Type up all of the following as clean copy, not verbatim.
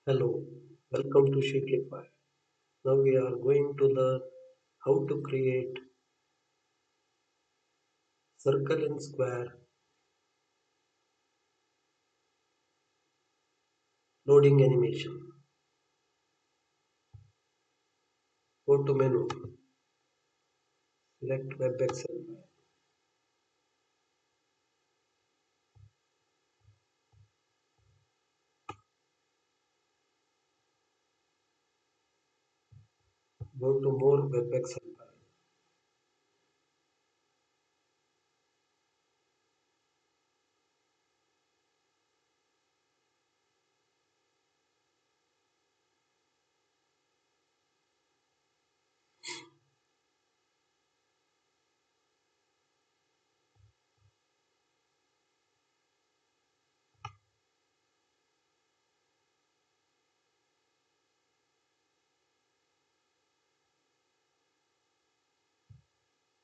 Hello, welcome to Sqre. Now we are going to learn how to create circle and square loading animation. Go to menu, select WebExcel file. Go to more WebExcel file.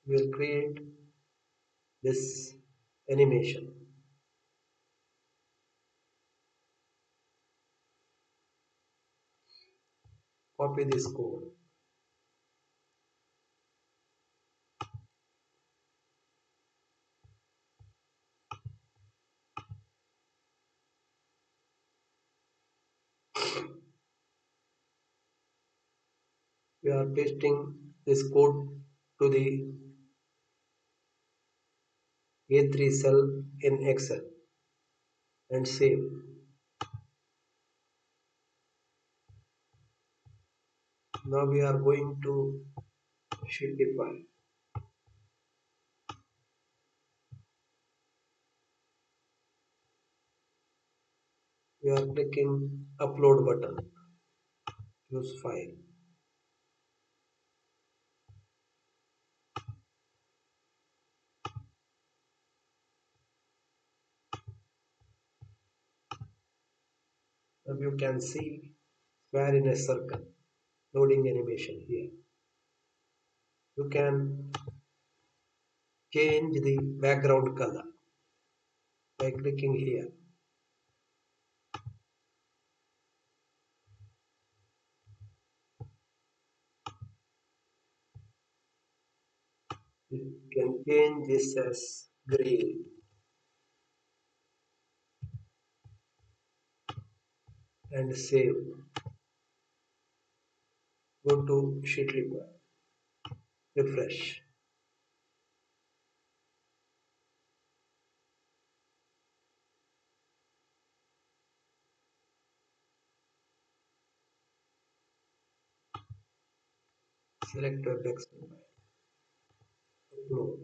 We will create this animation. Copy this code. We are pasting this code to the A3 cell in Excel and save. Now we are going to Sqre. We are clicking upload button. Choose file. Now you can see square in a circle loading animation here. You can change the background color by clicking here. You can change this as green and save. Go to Sqre, refresh. Select a text file. Upload.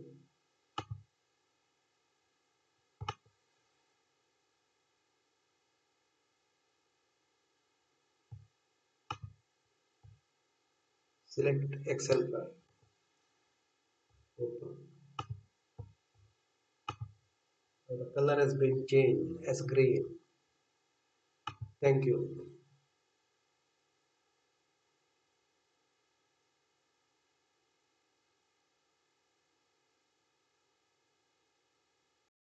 Select Excel file. Open. Now the color has been changed as green. Thank you.